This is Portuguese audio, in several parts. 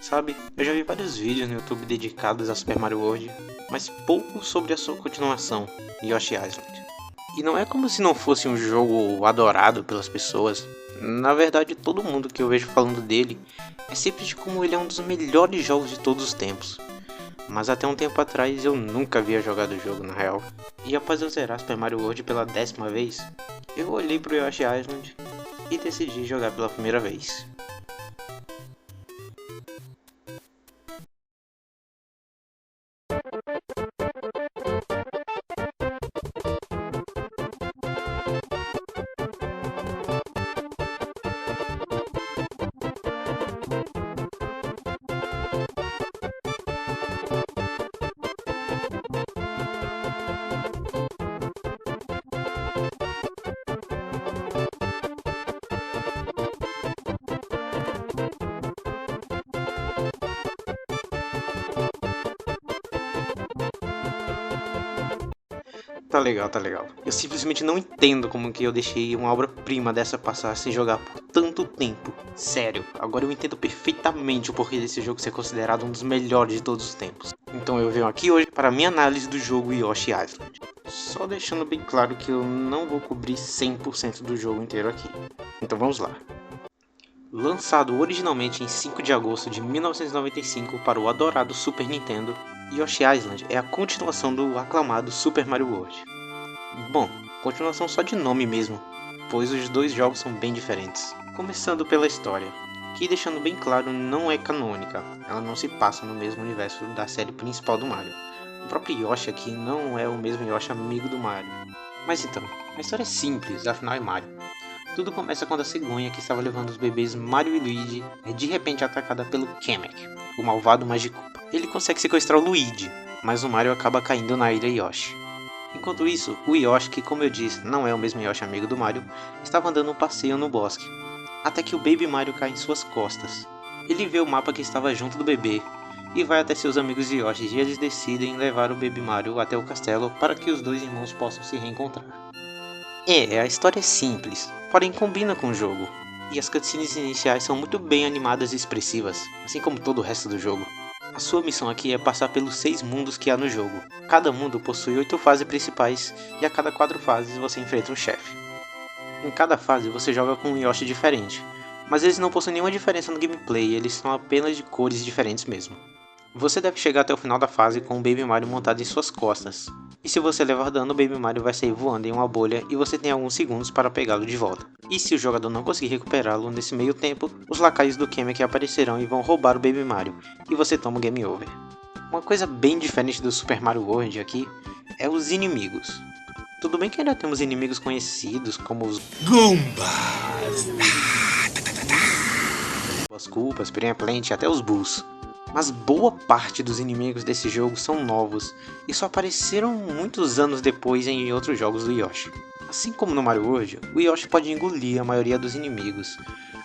Sabe, eu já vi vários vídeos no YouTube dedicados a Super Mario World, mas pouco sobre a sua continuação, Yoshi Island. E não é como se não fosse um jogo adorado pelas pessoas. Na verdade, todo mundo que eu vejo falando dele é sempre de como ele é um dos melhores jogos de todos os tempos. Mas até um tempo atrás eu nunca havia jogado o jogo na real. E após eu zerar Super Mario World pela 10ª vez, eu olhei pro Yoshi Island e decidi jogar pela primeira vez. Tá legal, tá legal. Eu simplesmente não entendo como que eu deixei uma obra-prima dessa passar sem jogar por tanto tempo. Sério, agora eu entendo perfeitamente o porquê desse jogo ser considerado um dos melhores de todos os tempos. Então eu venho aqui hoje para a minha análise do jogo Yoshi Island. Só deixando bem claro que eu não vou cobrir 100% do jogo inteiro aqui. Então vamos lá. Lançado originalmente em 5 de agosto de 1995 para o adorado Super Nintendo, Yoshi Island é a continuação do aclamado Super Mario World. Bom, continuação só de nome mesmo, pois os dois jogos são bem diferentes. Começando pela história, que deixando bem claro não é canônica, ela não se passa no mesmo universo da série principal do Mario. O próprio Yoshi aqui não é o mesmo Yoshi amigo do Mario. Mas então, a história é simples, afinal é Mario. Tudo começa quando a cegonha que estava levando os bebês Mario e Luigi é de repente atacada pelo Kamek, o malvado Magicupa. Ele consegue sequestrar o Luigi, mas o Mario acaba caindo na ilha Yoshi. Enquanto isso, o Yoshi, que como eu disse não é o mesmo Yoshi amigo do Mario, estava andando um passeio no bosque, até que o Baby Mario cai em suas costas. Ele vê o mapa que estava junto do bebê, e vai até seus amigos Yoshi e eles decidem levar o Baby Mario até o castelo para que os dois irmãos possam se reencontrar. A história é simples, porém combina com o jogo, e as cutscenes iniciais são muito bem animadas e expressivas, assim como todo o resto do jogo. A sua missão aqui é passar pelos 6 mundos que há no jogo. Cada mundo possui 8 fases principais, e a cada 4 fases você enfrenta um chefe. Em cada fase você joga com um Yoshi diferente, mas eles não possuem nenhuma diferença no gameplay, eles são apenas de cores diferentes mesmo. Você deve chegar até o final da fase com o Baby Mario montado em suas costas, e se você levar dano, o Baby Mario vai sair voando em uma bolha e você tem alguns segundos para pegá-lo de volta. E se o jogador não conseguir recuperá-lo nesse meio tempo, os lacaios do Kamek aparecerão e vão roubar o Baby Mario, e você toma o Game Over. Uma coisa bem diferente do Super Mario World aqui é os inimigos. Tudo bem que ainda temos inimigos conhecidos como os Goombas, as Koopas, Piranha Plant e até os Bulls. Mas boa parte dos inimigos desse jogo são novos e só apareceram muitos anos depois em outros jogos do Yoshi. Assim como no Mario World, o Yoshi pode engolir a maioria dos inimigos.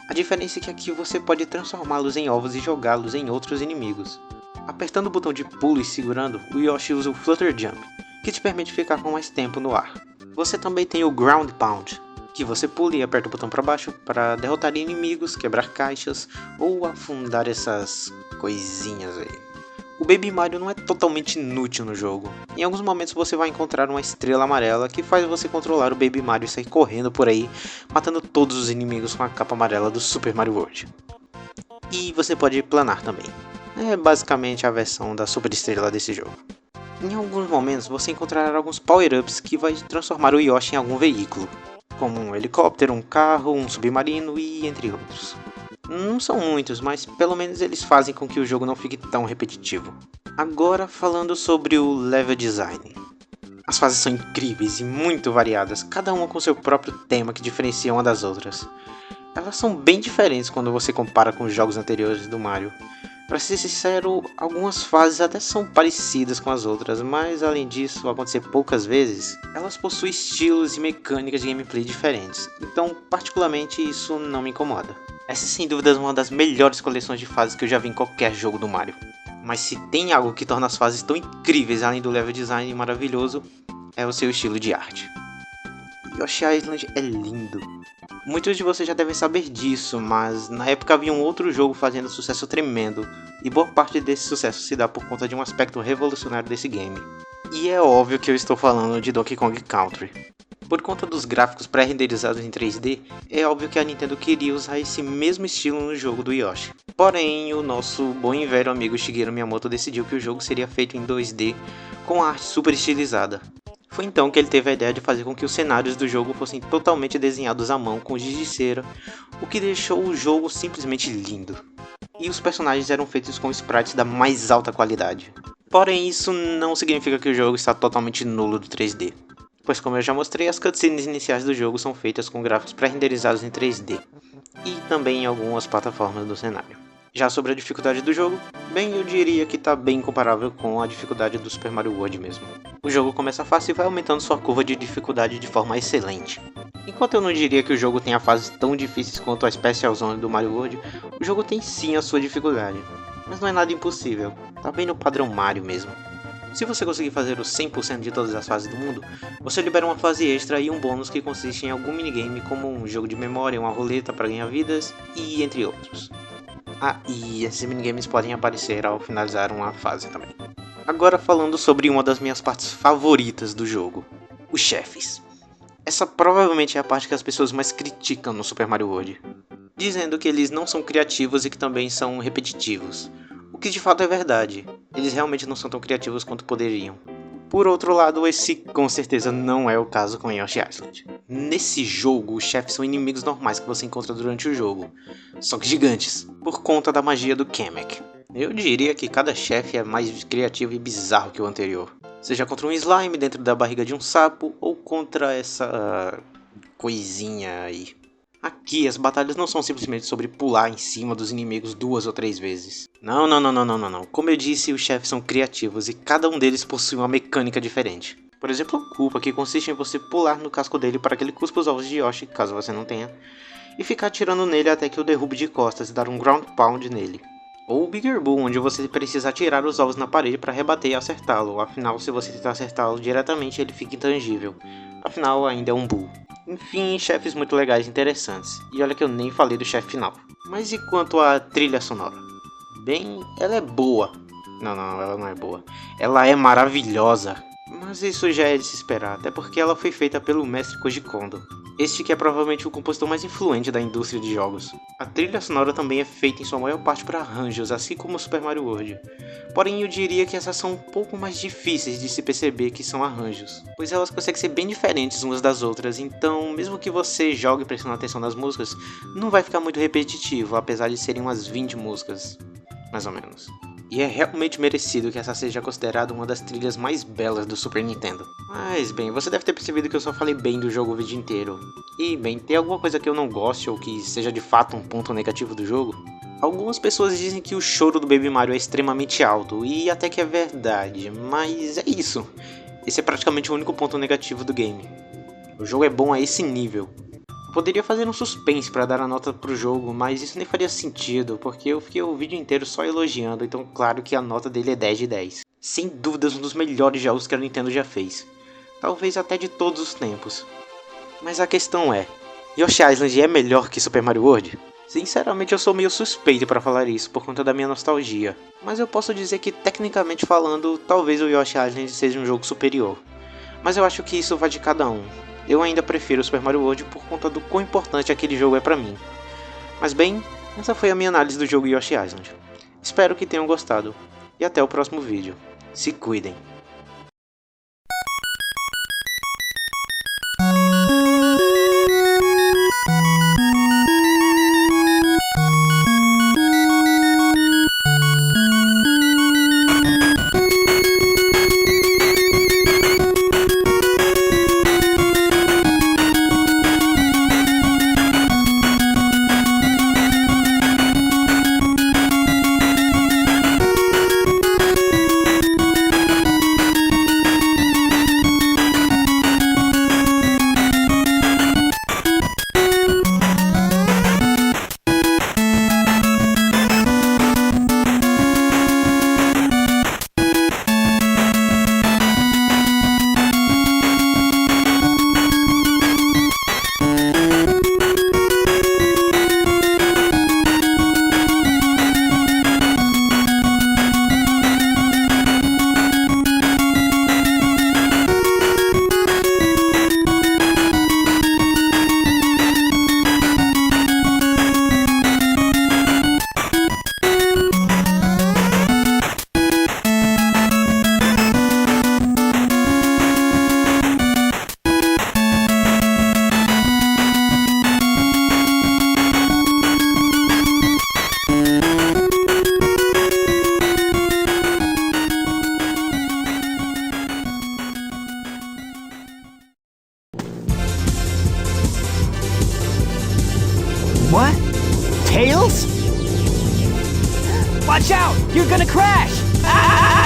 A diferença é que aqui você pode transformá-los em ovos e jogá-los em outros inimigos. Apertando o botão de pulo e segurando, o Yoshi usa o Flutter Jump, que te permite ficar com mais tempo no ar. Você também tem o Ground Pound, que você pula e aperta o botão para baixo para derrotar inimigos, quebrar caixas ou afundar essas coisinhas aí. O Baby Mario não é totalmente inútil no jogo. Em alguns momentos você vai encontrar uma estrela amarela que faz você controlar o Baby Mario e sair correndo por aí, matando todos os inimigos com a capa amarela do Super Mario World. E você pode planar também. É basicamente a versão da super estrela desse jogo. Em alguns momentos você encontrará alguns power-ups que vai transformar o Yoshi em algum veículo, como um helicóptero, um carro, um submarino e entre outros. Não são muitos, mas pelo menos eles fazem com que o jogo não fique tão repetitivo. Agora falando sobre o level design. As fases são incríveis e muito variadas, cada uma com seu próprio tema que diferencia uma das outras. Elas são bem diferentes quando você compara com os jogos anteriores do Mario. Para ser sincero, algumas fases até são parecidas com as outras, mas além disso acontecer poucas vezes, elas possuem estilos e mecânicas de gameplay diferentes, então particularmente isso não me incomoda. Essa é sem dúvida uma das melhores coleções de fases que eu já vi em qualquer jogo do Mario. Mas se tem algo que torna as fases tão incríveis além do level design maravilhoso, é o seu estilo de arte. Yoshi Island é lindo. Muitos de vocês já devem saber disso, mas na época havia um outro jogo fazendo sucesso tremendo, e boa parte desse sucesso se dá por conta de um aspecto revolucionário desse game. E é óbvio que eu estou falando de Donkey Kong Country. Por conta dos gráficos pré-renderizados em 3D, é óbvio que a Nintendo queria usar esse mesmo estilo no jogo do Yoshi. Porém, o nosso bom e velho amigo Shigeru Miyamoto decidiu que o jogo seria feito em 2D com a arte super estilizada. Foi então que ele teve a ideia de fazer com que os cenários do jogo fossem totalmente desenhados à mão com giz de cera, o que deixou o jogo simplesmente lindo. E os personagens eram feitos com sprites da mais alta qualidade. Porém, isso não significa que o jogo está totalmente nulo do 3D. Pois como eu já mostrei, as cutscenes iniciais do jogo são feitas com gráficos pré-renderizados em 3D, e também em algumas plataformas do cenário. Já sobre a dificuldade do jogo, bem, eu diria que está bem comparável com a dificuldade do Super Mario World mesmo. O jogo começa fácil e vai aumentando sua curva de dificuldade de forma excelente. Enquanto eu não diria que o jogo tenha fases tão difíceis quanto a Special Zone do Mario World, o jogo tem sim a sua dificuldade, mas não é nada impossível, tá bem no padrão Mario mesmo. Se você conseguir fazer os 100% de todas as fases do mundo, você libera uma fase extra e um bônus que consiste em algum minigame como um jogo de memória, uma roleta para ganhar vidas e entre outros. Ah, e esses minigames podem aparecer ao finalizar uma fase também. Agora falando sobre uma das minhas partes favoritas do jogo, os chefes. Essa provavelmente é a parte que as pessoas mais criticam no Super Mario World, dizendo que eles não são criativos e que também são repetitivos. O que de fato é verdade, eles realmente não são tão criativos quanto poderiam. Por outro lado, esse com certeza não é o caso com Yoshi Island. Nesse jogo, os chefes são inimigos normais que você encontra durante o jogo, só que gigantes, por conta da magia do Kamek. Eu diria que cada chefe é mais criativo e bizarro que o anterior. Seja contra um slime dentro da barriga de um sapo, ou contra essa coisinha aí. Aqui, as batalhas não são simplesmente sobre pular em cima dos inimigos 2 ou 3 vezes. Não. Como eu disse, os chefes são criativos e cada um deles possui uma mecânica diferente. Por exemplo, o Koopa, que consiste em você pular no casco dele para que ele cuspa os ovos de Yoshi, caso você não tenha, e ficar atirando nele até que o derrube de costas e dar um ground pound nele. Ou o Bigger Boo, onde você precisa atirar os ovos na parede para rebater e acertá-lo, afinal se você tentar acertá-lo diretamente ele fica intangível, afinal ainda é um Boo. Enfim, chefes muito legais e interessantes, e olha que eu nem falei do chefe final. Mas e quanto à trilha sonora? Bem, ela é boa. Não, ela não é boa. Ela é maravilhosa. Mas isso já é de se esperar, até porque ela foi feita pelo mestre Koji Kondo. Este que é provavelmente o compositor mais influente da indústria de jogos. A trilha sonora também é feita em sua maior parte por arranjos, assim como o Super Mario World. Porém eu diria que essas são um pouco mais difíceis de se perceber que são arranjos, pois elas conseguem ser bem diferentes umas das outras, então mesmo que você jogue prestando atenção nas músicas, não vai ficar muito repetitivo, apesar de serem umas 20 músicas, mais ou menos. E é realmente merecido que essa seja considerada uma das trilhas mais belas do Super Nintendo. Mas bem, você deve ter percebido que eu só falei bem do jogo o vídeo inteiro. E bem, tem alguma coisa que eu não goste ou que seja de fato um ponto negativo do jogo? Algumas pessoas dizem que o choro do Baby Mario é extremamente alto, e até que é verdade, mas é isso. Esse é praticamente o único ponto negativo do game. O jogo é bom a esse nível. Poderia fazer um suspense para dar a nota pro jogo, mas isso nem faria sentido, porque eu fiquei o vídeo inteiro só elogiando, então claro que a nota dele é 10 de 10. Sem dúvidas um dos melhores jogos que a Nintendo já fez. Talvez até de todos os tempos. Mas a questão é, Yoshi Island é melhor que Super Mario World? Sinceramente eu sou meio suspeito para falar isso por conta da minha nostalgia, mas eu posso dizer que tecnicamente falando, talvez o Yoshi Island seja um jogo superior. Mas eu acho que isso vai de cada um. Eu ainda prefiro o Super Mario World por conta do quão importante aquele jogo é pra mim. Mas bem, essa foi a minha análise do jogo Yoshi Island. Espero que tenham gostado, e até o próximo vídeo. Se cuidem! Watch out! You're gonna crash! Ah!